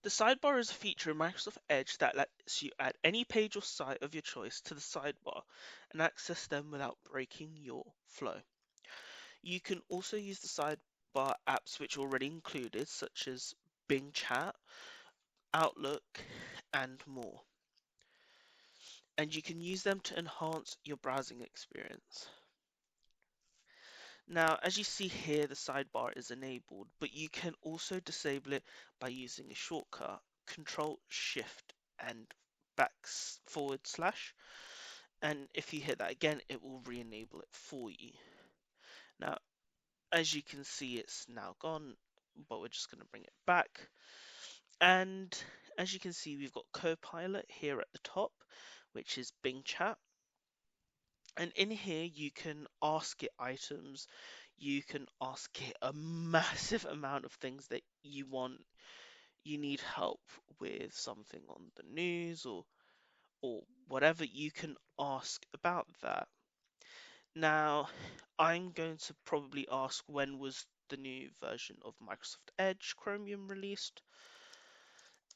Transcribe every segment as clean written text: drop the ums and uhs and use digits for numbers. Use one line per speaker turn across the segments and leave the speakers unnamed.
The sidebar is a feature in Microsoft Edge that lets you add any page or site of your choice to the sidebar and access them without breaking your flow. You can also use the sidebar apps which are already included, such as Bing Chat, Outlook, and more. And you can use them to enhance your browsing experience. Now, as you see here, the sidebar is enabled, but you can also disable it by using a shortcut, Control Shift and forward slash. And if you hit that again, it will re-enable it for you. Now, as you can see, it's now gone, but we're just going to bring it back. And as you can see, we've got Copilot here at the top, which is Bing Chat. And in here, you can ask it items. You can ask it a massive amount of things that you want. You need help with something on the news or whatever. You can ask about that. Now, I'm going to probably ask when was the new version of Microsoft Edge Chromium released,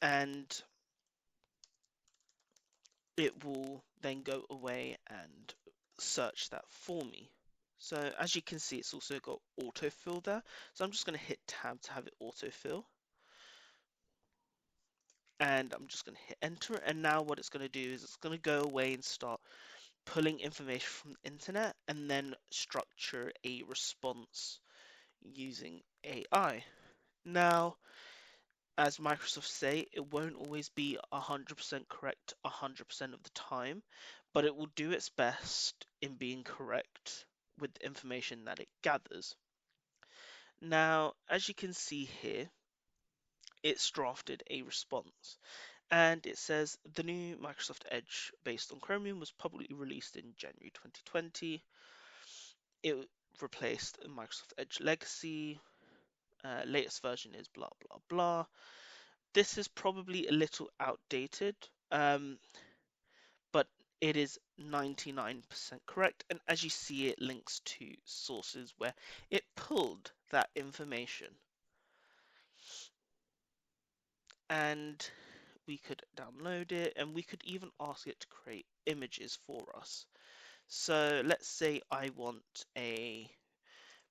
and it will then go away and search that for me. So as you can see, it's also got autofill there. So I'm just going to hit tab to have it autofill. And I'm just going to hit enter. And now what it's going to do is it's going to go away and start pulling information from the internet and then structure a response using AI. Now, as Microsoft say, it won't always be 100% correct 100% of the time, but it will do its best in being correct with the information that it gathers. Now, as you can see here, it's drafted a response and it says the new Microsoft Edge based on Chromium was publicly released in January 2020. It replaced Microsoft Edge Legacy. Latest version is blah blah blah. This is probably a little outdated, but it is 99% correct. And as you see, it links to sources where it pulled that information. And we could download it and we could even ask it to create images for us. So let's say I want a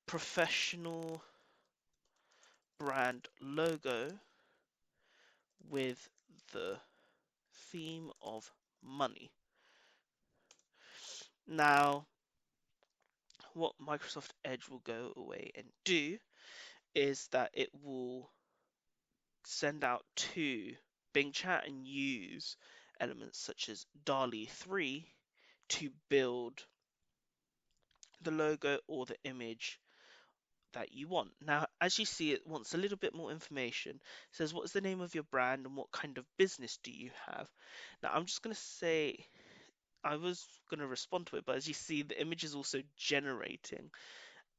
professional brand logo with the theme of money. Now, what Microsoft Edge will go away and do is that it will send out to Bing Chat and use elements such as DALL-E 3 to build the logo or the image that you want. Now, as you see, it wants a little bit more information. It says, what is the name of your brand and what kind of business do you have? Now, I'm just going to say, I was going to respond to it, but as you see, the image is also generating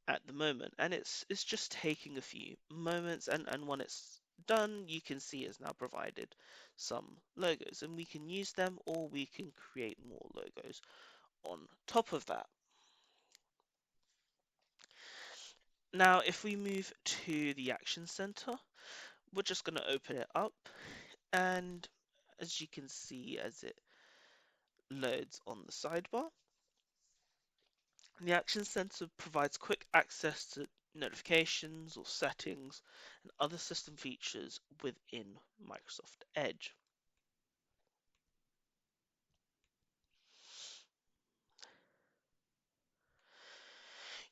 at the moment, and it's just taking a few moments, and when it's done, you can see it's now provided some logos, and we can use them or we can create more logos on top of that. Now, if we move to the Action Center, we're just going to open it up, and as you can see as it loads on the sidebar, the Action Center provides quick access to notifications or settings and other system features within Microsoft Edge.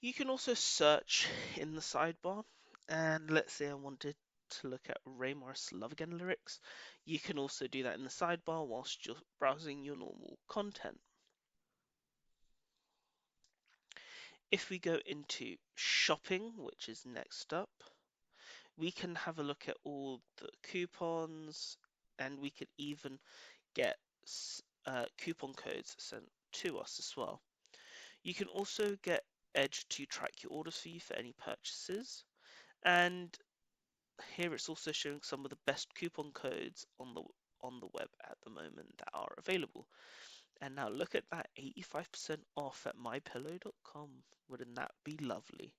You can also search in the sidebar, and let's say I wanted to look at Raymar's Love Again lyrics. You can also do that in the sidebar whilst you're browsing your normal content. If we go into shopping, which is next up, we can have a look at all the coupons, and we could even get coupon codes sent to us as well. You can also get Edge to track your orders for you for any purchases, and here it's also showing some of the best coupon codes on the web at the moment that are available. And now look at that, 85% off at mypillow.com. Wouldn't that be lovely?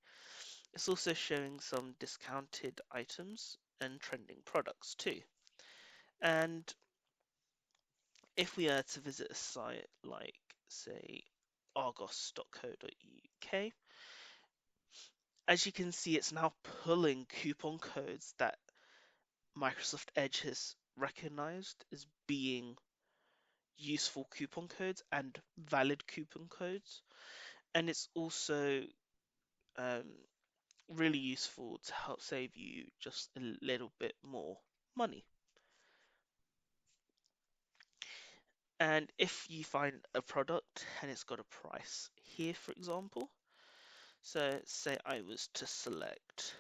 It's also showing some discounted items and trending products too. And if we are to visit a site like, say, argos.co.uk, as you can see, it's now pulling coupon codes that Microsoft Edge has recognized as being useful coupon codes and valid coupon codes. And it's also um, really useful to help save you just a little bit more money. And if you find a product and it's got a price here, for example, so say I was to select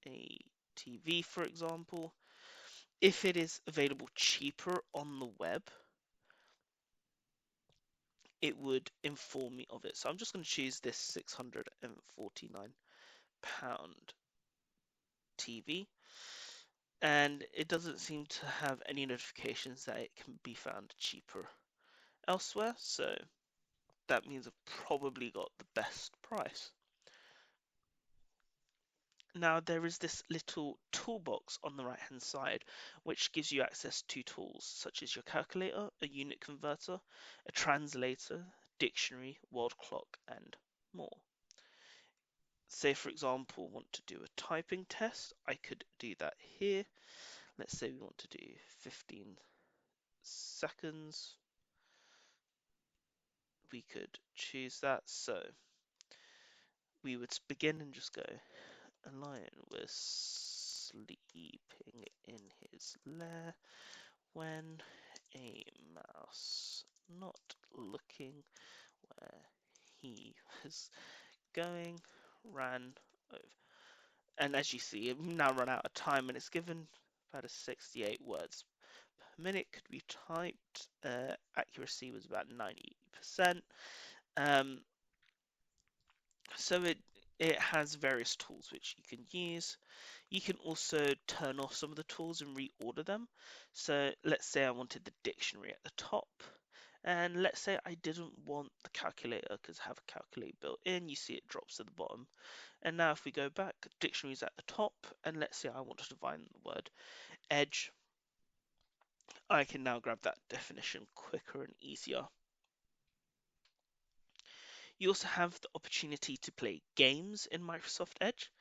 a TV, for example, if it is available cheaper on the web, it would inform me of it. So I'm just going to choose this £649 TV, and it doesn't seem to have any notifications that it can be found cheaper elsewhere, so that means I've probably got the best price. Now there is this little toolbox on the right hand side which gives you access to tools such as your calculator, a unit converter, a translator, dictionary, world clock, and more. Say for example want to do a typing test, I could do that here. Let's say we want to do 15 seconds. We could choose that, so we would begin and just go, a lion was sleeping in his lair when a mouse, not looking where he was going, ran over. And as you see, it now run out of time, and it's given about a 68 words per minute could be typed. Accuracy was about 90%. So it has various tools which you can use. You can also turn off some of the tools and reorder them. So let's say I wanted the dictionary at the top, and let's say I didn't want the calculator because I have a calculator built in. You see it drops at the bottom. And now if we go back, dictionary is at the top, and let's say I wanted to find the word edge. I can now grab that definition quicker and easier. You also have the opportunity to play games in Microsoft Edge,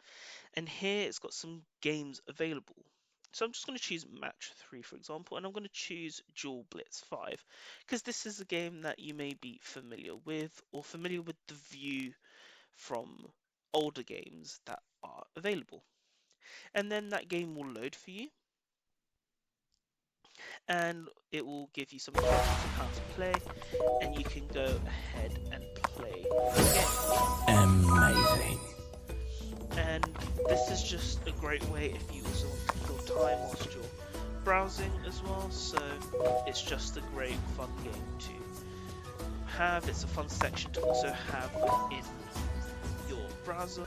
and here it's got some games available. So I'm just going to choose Match 3, for example, and I'm going to choose Dual Blitz 5, because this is a game that you may be familiar with, or familiar with the view from older games that are available. And then that game will load for you, and it will give you some instructions on how to play, and you can go ahead and play the game.
Amazing.
And this is just a great way if you also want to kill time whilst you're browsing as well, so it's just a great fun game to have. It's a fun section to also have within your browser.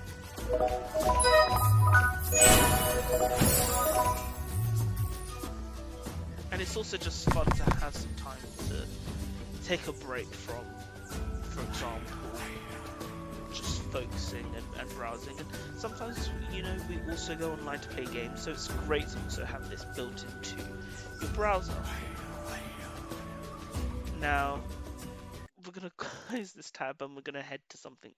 And it's also just fun to have some time to take a break from, for example, just focusing and browsing. And sometimes, you know, we also go online to play games, so it's great to also have this built into your browser. Now, we're going to close this tab and we're going to head to something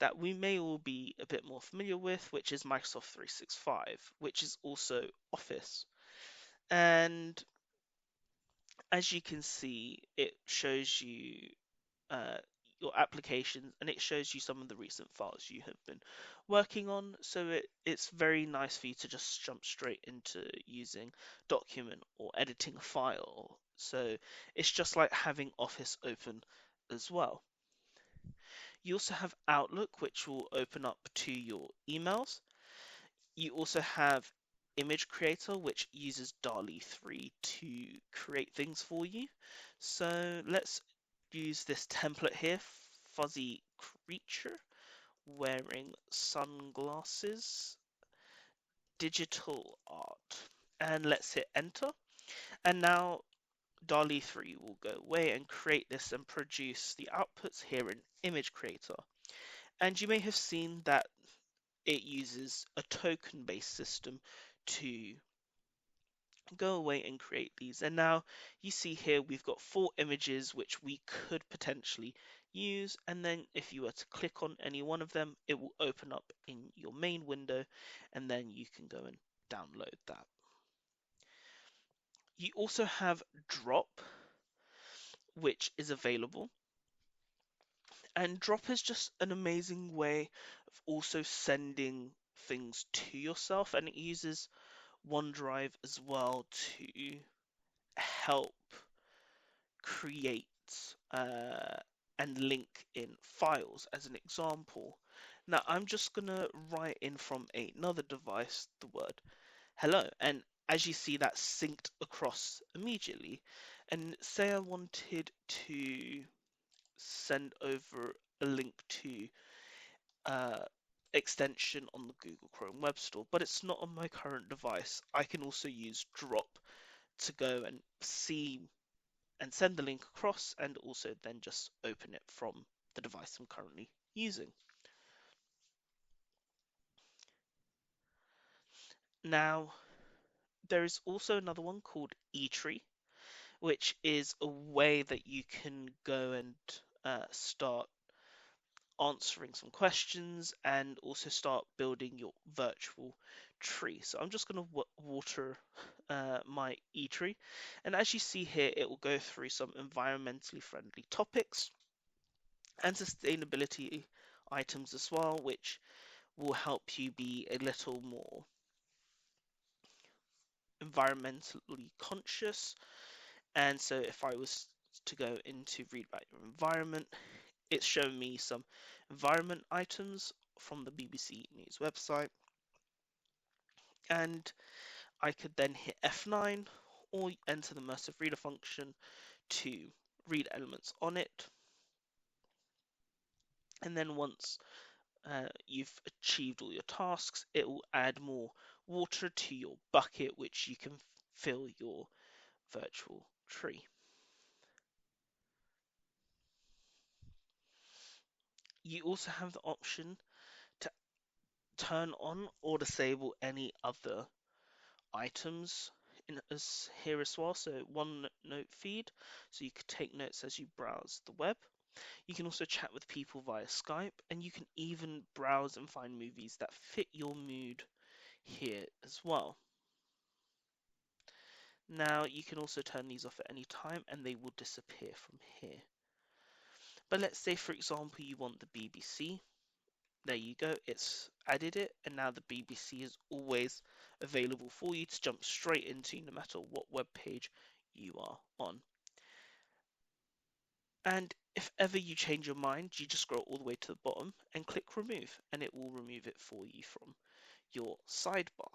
that we may all be a bit more familiar with, which is Microsoft 365, which is also Office. And as you can see, it shows you your applications, and it shows you some of the recent files you have been working on. So it's very nice for you to just jump straight into using document or editing a file. So it's just like having Office open as well. You also have Outlook, which will open up to your emails. You also have Image Creator, which uses DALL-E 3 to create things for you. So let's use this template here, fuzzy creature wearing sunglasses, digital art, and let's hit enter. And now DALL-E 3 will go away and create this and produce the outputs here in Image Creator. And you may have seen that it uses a token-based system to Go away and create these. And now you see here we've got 4 images which we could potentially use. And then if you were to click on any one of them, it will open up in your main window, and then you can go and download that. You also have Drop, which is available. And Drop is just an amazing way of also sending things to yourself, and it uses OneDrive as well to help create and link in files as an example. Now I'm just gonna write in from another device the word hello, and as you see that synced across immediately. And say I wanted to send over a link to uh, extension on the Google Chrome Web Store, but it's not on my current device. I can also use Drop to go and see and send the link across, and also then just open it from the device I'm currently using. Now, there is also another one called eTree, which is a way that you can go and start answering some questions and also start building your virtual tree. So I'm just going to water my eTree, and as you see here, it will go through some environmentally friendly topics and sustainability items as well, which will help you be a little more environmentally conscious. And so if I was to go into read about your environment, it's showing me some environment items from the BBC News website, and I could then hit F9 or enter the immersive reader function to read elements on it. And then once you've achieved all your tasks, it will add more water to your bucket, which you can fill your virtual tree. You also have the option to turn on or disable any other items here as well. So OneNote feed, so you could take notes as you browse the web. You can also chat with people via Skype, and you can even browse and find movies that fit your mood here as well. Now you can also turn these off at any time and they will disappear from here. But let's say, for example, you want the BBC. There you go, it's added it, and now the BBC is always available for you to jump straight into no matter what web page you are on. And if ever you change your mind, you just scroll all the way to the bottom and click remove, and it will remove it for you from your sidebar.